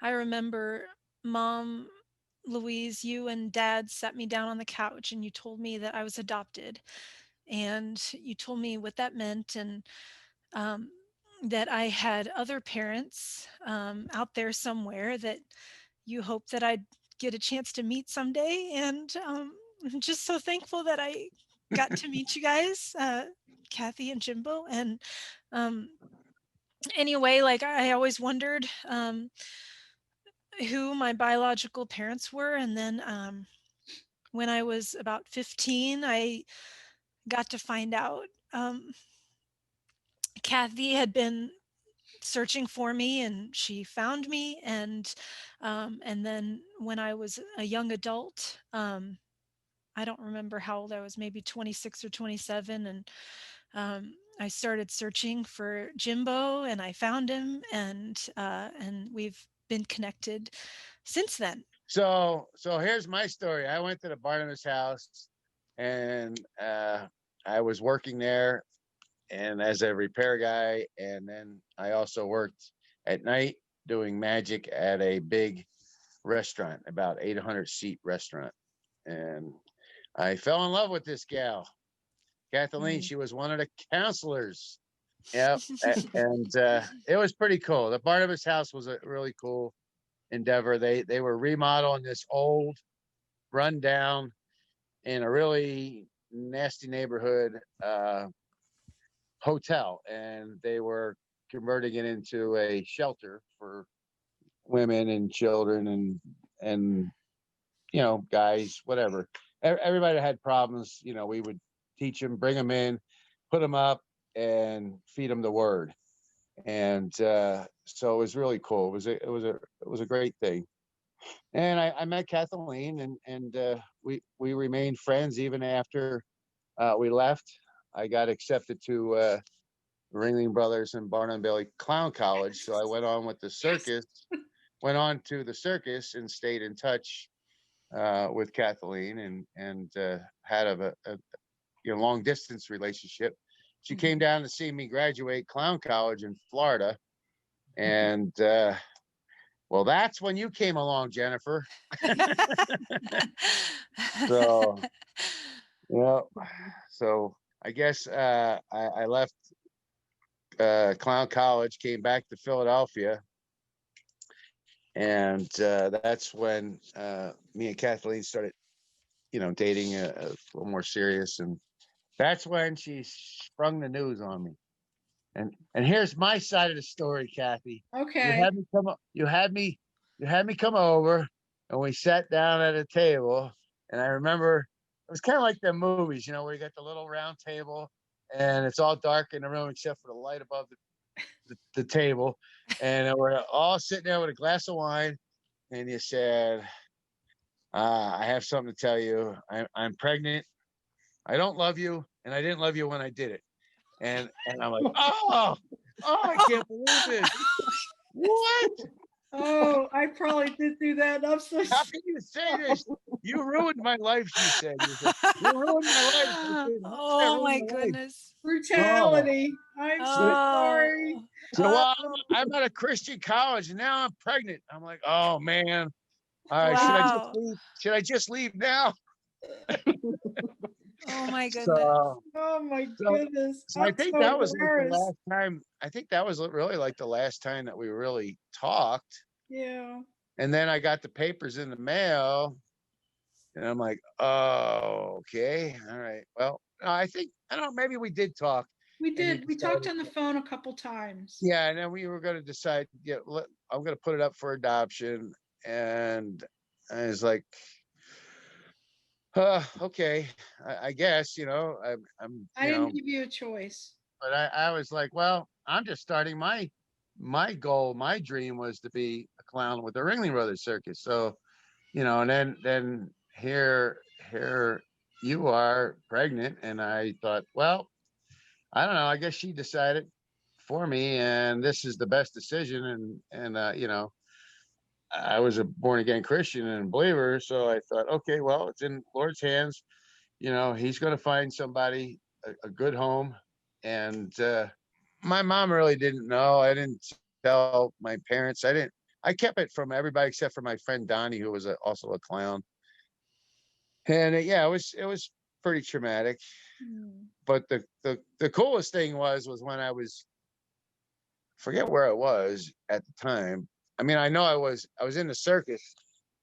I remember, Mom, Louise, you and Dad sat me down on the couch and you told me that I was adopted. And you told me what that meant, and um, that I had other parents out there somewhere that you hoped that I'd get a chance to meet someday. And I'm just so thankful that I got to meet you guys, Kathy and Jimbo. And um, anyway, like I always wondered who my biological parents were. And then when I was about 15, I got to find out. Kathy had been searching for me and she found me. And then when I was a young adult, I don't remember how old I was, maybe 26 or 27. And I started searching for Jimbo and I found him, and we've been connected since then. So here's my story. I went to the Barnabas house, and I was working there, and as a repair guy, and then I also worked at night doing magic at a big restaurant, about 800 seat restaurant, and I fell in love with this gal, Kathleen. Mm. She was one of the counselors. Yep, and it was pretty cool. The Barnabas house was a really cool endeavor. They were remodeling this old, rundown, in a really nasty neighborhood hotel, and they were converting it into a shelter for women and children and guys, whatever. Everybody that had problems, we would teach them, bring them in, put them up, and feed them the word. And so it was really cool. It was a great thing. And I met Kathleen, and we remained friends even after we left. I got accepted to Ringling Brothers and Barnum and Bailey Clown College, so I went on with the circus. Went on to the circus and stayed in touch with Kathleen, and had a long distance relationship. She came Mhm. down to see me graduate clown college in Florida, and well, that's when you came along, Jennifer. So yeah, so I guess I left clown college, came back to Philadelphia, and that's when me and Kathleen started, dating a little more serious, and that's when she sprung the news on me. And here's my side of the story, Kathy. You Okay. had me come. You had me come over, and we sat down at a table. And I remember it was kind of like the movies, where you got the little round table, and it's all dark in the room except for the light above the table, and we're all sitting there with a glass of wine. And you said, "I have something to tell you. I'm pregnant. I don't love you, and I didn't love you when I did it." And I'm like, oh, I can't believe this. What? Oh, I probably did do that. I'm so How can you say this? You ruined my life, she said. You ruined my life. I said, how did I Oh ruin my my life? goodness. Oh, brutality. I'm so Oh. sorry. so Oh, well, I'm at a Christian college and now I'm pregnant. I'm like, oh man. All right, should I just wow. leave? Should I just leave now? Oh my goodness. So, Oh my so, goodness. so I I'm think so that was like the embarrassed. last time. I think that was really like the last time that we really talked. Yeah. And then I got the papers in the mail, and I'm like, oh, okay, all right. Well, I think I don't know. Maybe we did talk, We and you did. We talked decided, on the phone a couple times. yeah. And then we were going to decide, yeah, I'm going to put it up for adoption, and I was like, okay, I guess I'm I didn't give you a choice. but I was like, well, I'm just starting my goal, my dream was to be a clown with the Ringling Brothers Circus. So, and then here you are pregnant, and I thought, well, I don't know. I guess she decided for me, and this is the best decision. And I was a born again Christian and believer, so I thought, okay, well, it's in Lord's hands. He's going to find somebody a good home, and my mom really didn't know. I didn't tell my parents. I didn't. I kept it from everybody except for my friend Donnie, who was also a clown. And yeah, it was pretty traumatic. Mm. But the coolest thing was when I was, forget where I was at the time. I mean, I know I was in the circus.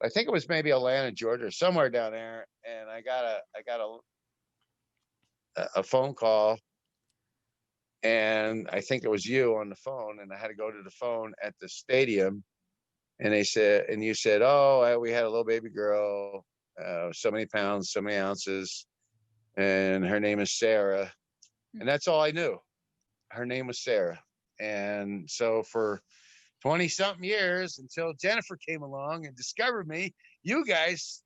I think it was maybe Atlanta, Georgia, somewhere down there, and I got a phone call, and I think it was you on the phone, and I had to go to the phone at the stadium, and you said, oh, we had a little baby girl, so many pounds, so many ounces, and her name is Sarah, and that's all I knew. Her name was Sarah, and so for 20 something years until Jennifer came along and discovered me, you guys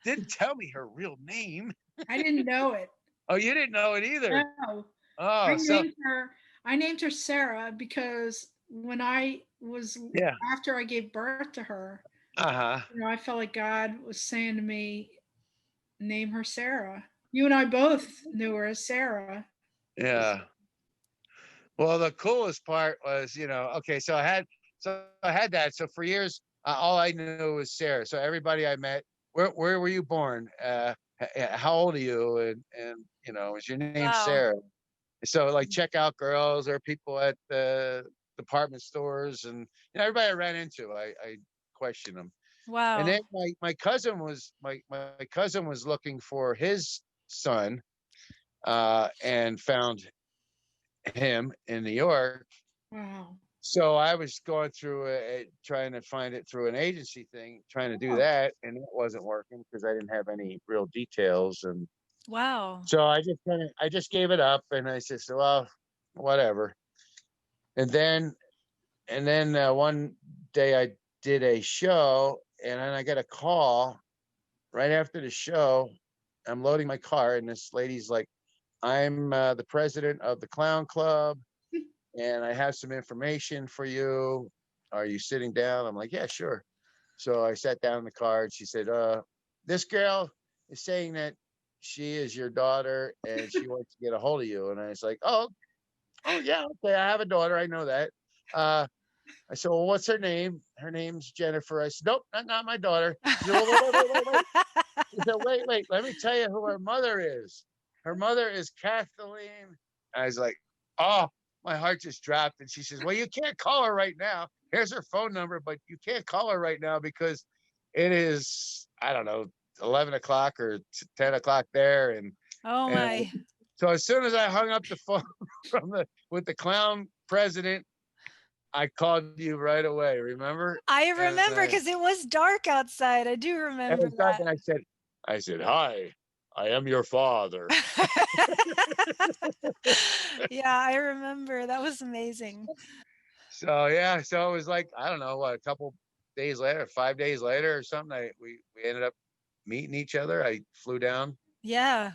didn't tell me her real name. I didn't know it. Oh, you didn't know it either. No. I Oh, so named her I named her Sarah because when I was yeah. after I gave birth to her, Uh-huh. I felt like God was saying to me, name her Sarah. You and I both knew her as Sarah. Yeah. Well, the coolest part was, okay, so I had that. So for years, all I knew was Sarah. So everybody I met, where were you born? How old are you? And is your name Wow. Sarah? So like checkout girls or people at the department stores, and everybody I ran into, I questioned them. And Wow. then my cousin was my cousin was looking for his son, and found him in New York. Wow. So I was going through trying to find it through an agency thing, trying to do Oh, that, and it wasn't working because I didn't have any real details. And Wow. so I just gave it up, and I said, so, well, whatever. And then one day I did a show, and then I got a call right after the show. I'm loading my car, and this lady's like, I'm the president of the clown club, and I have some information for you. Are you sitting down? I'm like, yeah, sure. So I sat down in the car, and she said, this girl is saying that she is your daughter and she wants to get a hold of you. And I was like, oh yeah, okay, I have a daughter. I know that. I said, well, what's her name? Her name's Jennifer. I said, nope, not my daughter. She said, well, wait. She said, wait, let me tell you who her mother is. Her mother is Kathleen. I was like, oh, my heart just dropped. And she says, well, you can't call her right now. Here's her phone number, but you can't call her right now because it is, I don't know, 11 o'clock or 10 o'clock there. Oh And my. so as soon as I hung up the phone with the clown president, I called you right away, remember? I And remember because it was dark outside. I do it remember was dark, and I said, hi, I am your father. that. Yeah, I remember. That was amazing. So yeah, so it was like, I don't know what, a couple days later, 5 days later or something. We ended up meeting each other. I flew down. Yeah,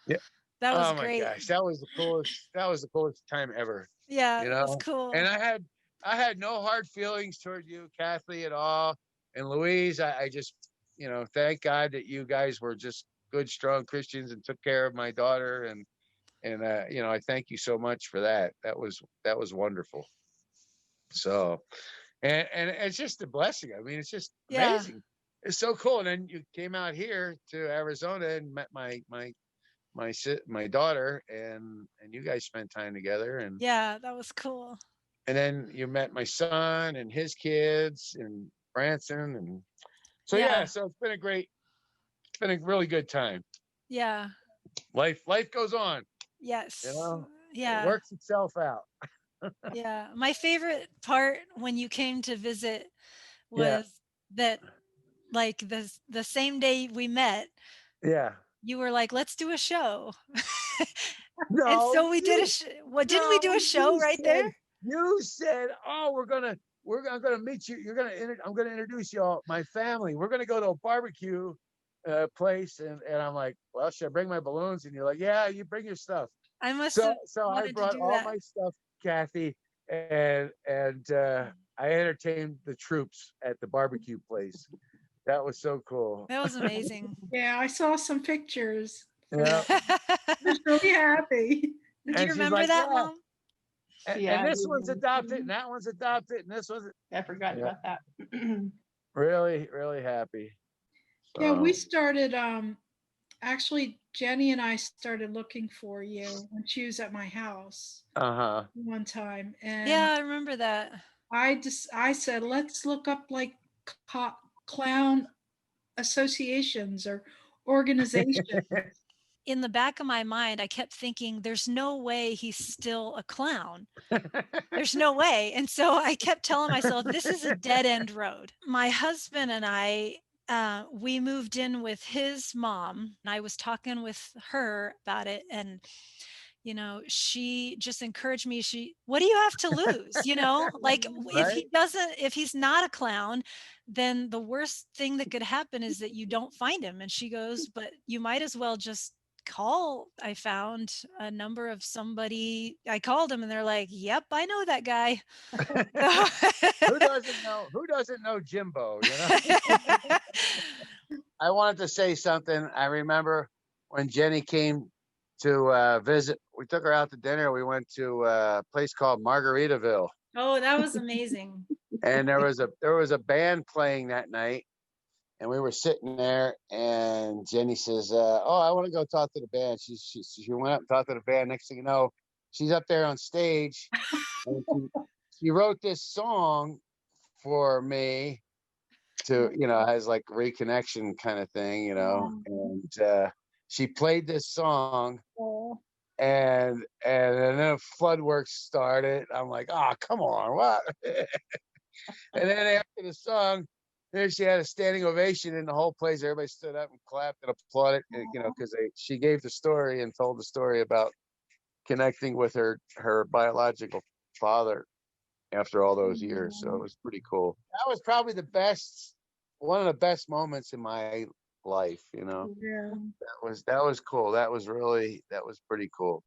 Yeah. that was Oh my great. gosh, that was the coolest. That was the coolest time ever. Yeah, You it was know, and cool. I had no hard feelings toward you, Kathy, at all. And Louise, I just, thank God that you guys were just good, strong Christians and took care of my daughter. And I thank you so much for that. That was wonderful. So, and it's just a blessing. I mean, it's just Yeah. amazing. It's so cool. And then you came out here to Arizona and met my daughter, and you guys spent time together, Yeah, that was cool. and then you met my son and his kids and Branson, and so yeah, Yeah. so it's been a really good time. Yeah. Life goes on, you Yes. know, it Yeah. works itself out. Yeah. My favorite part when you came to visit Yeah, was that like the same day we met, yeah. you were like, "Let's do a show." And No, so we did a what didn't we no, do a show right there? you said, oh, I'm gonna meet you. I'm gonna introduce y'all, my family. We're gonna go to a barbecue place, and I'm like, well, should I bring my balloons? And you're like, yeah, you bring your stuff. I must So have so I wanted to brought do all that. my stuff, Kathy, and I entertained the troops at the barbecue place. That was so cool. That was amazing. yeah. I saw some pictures. Yeah. I was really happy. Do And you she's remember like, that, yeah. Mom? And this one's adopted, and that one's adopted, and this one's. I forgot Yeah. about that. Really, really happy. Yeah, we So, started actually Jenny and I started looking for you when she was at my house uh-huh. one time, and Yeah, I remember that. I said let's look up like clown associations or organizations. In the back of my mind, I kept thinking, there's no way he's still a clown. There's no way. And so I kept telling myself, this is a dead end road. My husband and I, we moved in with his mom, and I was talking with her about it. And, you know, she just encouraged me. What do you have to lose? You know, like Right? if he's not a clown, then the worst thing that could happen is that you don't find him. And she goes, but you might as well just call. I found a number of somebody. I called him and they're like, yep, I know that guy. Who doesn't know Jimbo, you know? I wanted to say something. I remember when Jenny came to visit, we took her out to dinner. We went to a place called Margaritaville. Oh, that was amazing. And there was a band playing that night. And we were sitting there, and Jenny says, "Oh, I want to go talk to the band." She went up and talked to the band. Next thing you know, she's up there on stage, and she wrote this song for me to, as like reconnection kind of thing, And she played this song, and then Floodworks started. I'm like, "Oh, come on, what?" And then after the song, there she had a standing ovation in the whole place. Everybody stood up and clapped and applauded, because she gave the story and told the story about connecting with her biological father after all those years. So it was pretty cool. That was probably one of the best moments in my life. Yeah. That was cool. That was pretty cool.